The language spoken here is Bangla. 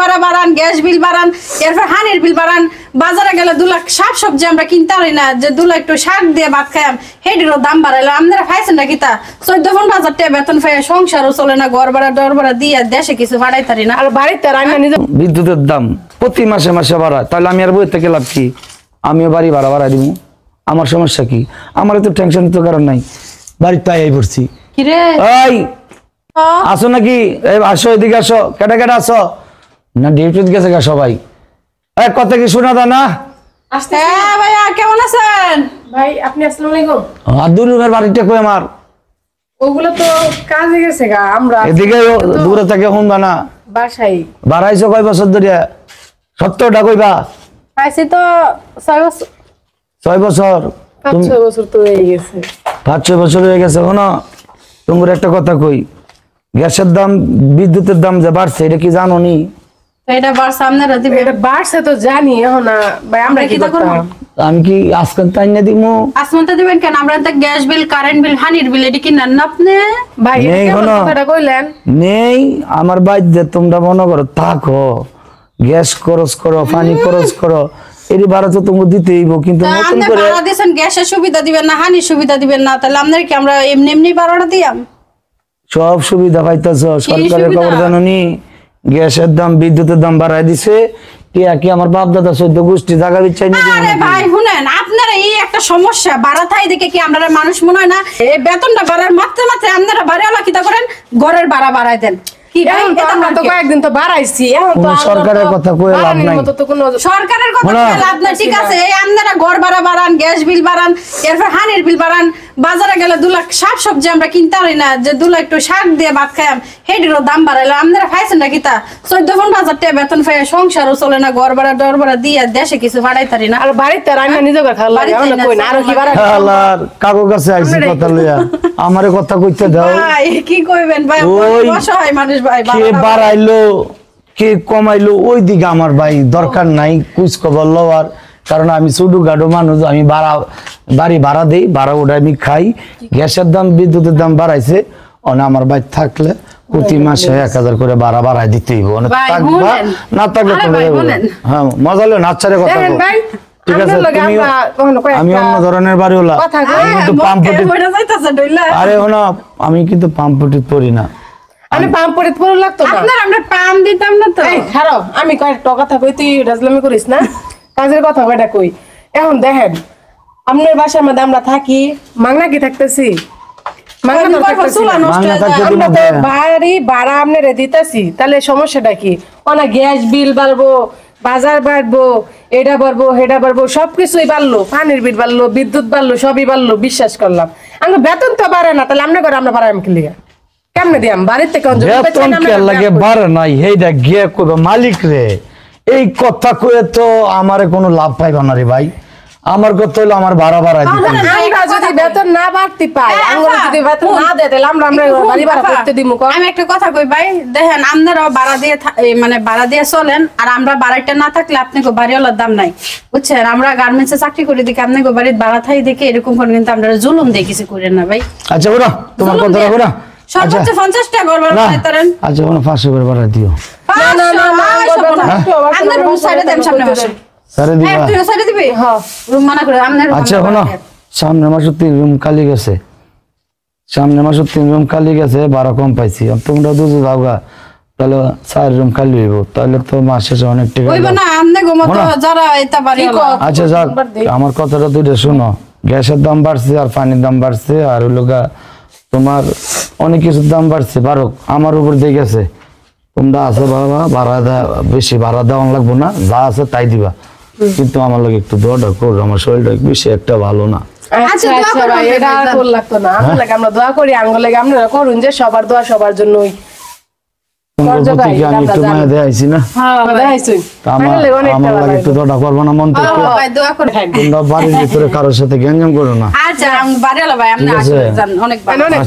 ভাড়া বাড়ান, গ্যাস বিল বাড়ান, এরপর হানির বিল বাড়ান, বাজারে গেলে 2 লাখ শাক সবজি আমরা কিনতে পারি না, যে 2 লাখ একটু শাক দিয়ে ভাত খাইম হেডিরও দাম বাড়াইলো। আপনারা খাইছেন না কিতা 14-15 টাকা বেতন পাই সংসারও চলে না, ঘর ভাড়া ডর ভাড়া দিয়ে দেশে কিছু ভাড়াই পারি না। আর বাড়িতে রান্না নিজে বিদ্যুতের দাম প্রতি মাসে মাসে বাড়ায়, তাহলে আমি আর বই থেকে লাভ কি? আমিও বাড়ি ভাড়া বাড়াই দিব, আমার সমস্যা কি? আমার তো টেনশন তো কারণ নাই, বাড়ির তাই আই পড়ছি। কিরে এই আসো নাকি? এই আসো, এদিকে আসো। কেটা কেটা আসো না? ডিউটিতে গেছে গা সবাই। এই কথা কি শোনা দা না? হ্যাঁ ভাইয়া কেমন আছেন? ভাই আপনি আসসালামু আলাইকুম। আর দূর রুমের বাড়িটা কই আমার? ওগুলো তো কাজে গেছে গা, আমরা এদিকে দূরে থেকে শুনবা না? বাসায় বাড়াইছো কয় বছর ধরে? সত্যটা কইবা। পাইছি তো 6 বছর। 6 বছর? 5-6 বছর তো হয়ে গেছে। 5-6 বছর হয়ে গেছে। শোনো, তোমার একটা কথা কই, গ্যাসের দাম বিদ্যুতের দাম যে বাড়ছে এটা কি জানো নি? এটা বার সামনে রাতে এটা বাড়ছে তো জানি, এখন ভাই আমরা কি করব? আমি কি আজকাল তাই না দিমু? আসমানটা দিবেন কেন? আমরা তো গ্যাস বিল, কারেন্ট বিল, হানির বিল এটি কিনেন না আপনি? ভাই নেই কেমন কোনো। কথাটা কইলেন? নেই আমার বাইরে, তোমরা মনে করো থাকো, গ্যাস খরচ করো, পানি খরচ করো, এর ভাড়া তো তুমি দিতেই হইব, কিন্তু তা নতুন আপনি করে ভাড়া দিয়েছেন, গ্যাসের সুবিধা দিবেন না, হানির সুবিধা দিবেন না, তাহলে আপনার কি আমরা এমনি এমনি ভাড়াটা দিয়াম? সব সুবিধা পাইতেছ। সরকারের সুবিধা? খবর জানো নি? গ্যাসের দাম বিদ্যুতের দাম বাড়াই দিছে। কি আমার বাপ দাদা 14 গোষ্ঠী জায়গা বিচ্ছাই না? আরে ভাই শুনেন, আপনারা এই একটা সমস্যা বাড়া থাই দেখে কি আমরা মানুষ মনে হয় না? এই বেতনটা বাড়ার মাত্রে মাত্রে আপনারা বাড়াওয়ালা কিতা করেন, ঘরের ভাড়া বাড়াই দেন। কি ভাই, এখন তো এটা আমরা তো মার্কেট। কয়েকদিন তো বাড়াইছি, এখন তো কোনো আমরা সরকারের তো কথা কয়ে লাভ বাড়ানোর নাই। মতো তো কোনো সরকারের কথা শোনো। বলে লাভ নাই, ঠিক আছে? এই আপনারা ঘর ভাড়া বাড়ান, গ্যাস বিল বাড়ান, এরপর হানির বিল বাড়ান, বাজারে গেলে 2 লাখ শাক সবজি আমরা কিনতে পারি না, যে 2 লাখ একটু শাক দিয়ে ভাত খাইম হেডিরও দাম বাড়াইলো। আপনারা খাইছেন না কিতা 14-15 টাকা বেতন পাই সংসারও চলে না, ঘর ভাড়া ডর ভাড়া দিয়ে দেশে কিছু ভাড়াই পারি না। আর বাড়িতে রান্না নিজে করে খাওয়া লাগে, বাড়িতে আমরা কই না আর কি বাড়া? আল্লাহর কাকু কাছে আইছি কথা লইয়া, আমারে কথা কইতে দাও। ভাই কি কইবেন ভাই, ওই অসহায় মানুষ ভাই। কে বাড়াইলো কে কমাইলো ওই দিকে আমার ভাই দরকার নাই কুছ খবর লওয়ার, কারণ আমি ছোটো গাড়ো মানুষ, আমি বাড়ি ভাড়া দেই, ভাড়া ওটা আমি খাই। গ্যাসের দাম বিদ্যুতের দাম বাড়াইছে, অনে আমার ভাই থাকলে প্রতি মাসে 1000 করে ভাড়া বাড়াই দিতেই হইব। ভাই, থাকবা শুনেন। না থাকলে আরে তোমরা ভাই, যাবে। শুনেন। হ্যাঁ মজা লো নাচারে কথা দেখেন বল। ভাই, ঠিক আছে, আপনার লগে তুমিও আমরা কখনো কয়েকটা আমি অন্য ধরনের বাড়িওয়ালা। কথা কই। আমি কিন্তু পাম্পটি, আরে শোনো আমি কিন্তু পাম্পটি পড়ি না। আমি পাম্প পড়ে পুরো লাগতো না। আপনার আমরা পাম দিতাম না তো। এই খারাপ, আমি কয়েকটা কথা কই, তুই রাজলামি করিস না। কাজের কথা কয়টা কই। এখন দেখেন, আপনার বাসার মধ্যে আমরা থাকি, মাংনা কি থাকতেছি? মাংনা তো থাকতেছি না। মাংনা থাকতে দিন আমরা তো না। বাড়ি ভাড়া আপনারে দিতেছি, তাহলে সমস্যাটা কি? ওনা গ্যাস বিল বাড়বো, বাজার বাড়বো, এটা বাড়বো, হেটা বাড়বো, সবকিছুই বাড়লো, পানির বিল বাড়লো, বিদ্যুৎ বাড়লো, সবই বাড়লো, বিশ্বাস করলাম। আমরা বেতন তো বাড়ে না, তাহলে আমরা করে আমরা বাড়াম কি লিগা? কেমনে দিয়াম? বাড়ির থেকে বেতন কে লাগে বাড়ে নাই, হেইডা গিয়ে কইবা মালিক রে। এই কথা কয়ে তো আমারে কোনো লাভ পাইবা না রে ভাই। আমার কথা হলো আমার ভাড়া বাড়াই দিতে হবে। আমরা যদি বেতন না বাড়তে পাই, আমরা যদি বেতন না দেয়, তাহলে আমরা বাড়ি ভাড়া করতে দিমু কম। আমি একটা কথা কই ভাই, দেখেন আপনারাও ভাড়া দিয়ে মানে ভাড়া দিয়ে চলেন, আর আমরা বাড়িটা না থাকলে আপনাকে বাড়িওয়ালার দাম নাই, বুঝছেন? আমরা গার্মেন্টসে চাকরি করে দেখি আপনাকে বাড়ির ভাড়া থাই দেখে এরকম করে কিন্তু আমরা জুলুম দিয়ে কিছু করেন না ভাই। আচ্ছা ওরা তোমার জুলুম কথা দিয়ে। রাখো না। সর্বোচ্চ 50 টাকা ঘর ভাড়া না পাইতারেন। আচ্ছা কোনো 500 করে বাড়াই দিও। আপনার রুম সাইডে দেন, সামনে বসেন। সারে দিবা। তুই সাইডে দিবি? হ্যাঁ, রুম মানা করে আপনার। আচ্ছা শোনো, সামনে মাসে 3 রুম খালি গেছে, সামনে মাসে 3 রুম খালি গেছে, ভাড়া কম পাইছি। আর তোমরা দুটো যাওগা, তাহলে 4 রুম খালি হইব, তাহলে তো মাস শেষে অনেক টাকা হইব যাবে। না, আপনি ঘুমাতো যারা এটা বাড়িওয়ালা। আচ্ছা যাক, আমার কথাটা দুইটা শুনো। গ্যাসের দাম বাড়ছে, আর পানির দাম বাড়ছে, আর হইলো গা তোমার অনেক কিছুর দাম বাড়ছে। বারক আমার উপর দিয়ে গেছে। তোমরা আছে বাবা, ভাড়া দেওয়া বেশি ভাড়া দেওয়া লাগবো না, যা আছে তাই দিবা, কিন্তু আমার লাগে একটু দোয়াটা করো, আমার শরীরটা বেশি একটা ভালো না। আচ্ছা আচ্ছা ভাই, এটা আর কর লাগতো না। আমরা লাগে আমরা দোয়া করি, আঙ্গুল লাগে আপনারা করুন, যে সবার দোয়া সবার জন্যই। তোমার প্রতি কি আমি একটু মায়া দেখাইছি না? দেখাইছুন। তা আমার লাগে একটু দোয়াটা করবো না মন থেকে? ভাই দোয়া করে। তোমরা বাড়ির ভিতরে কারোর সাথে গ্যাঞ্জাম করো না। আচ্ছা বাড়িওয়ালা ভাই, আপনি ঠিক আছে। আসলে জান অনেক ভালো। অনেক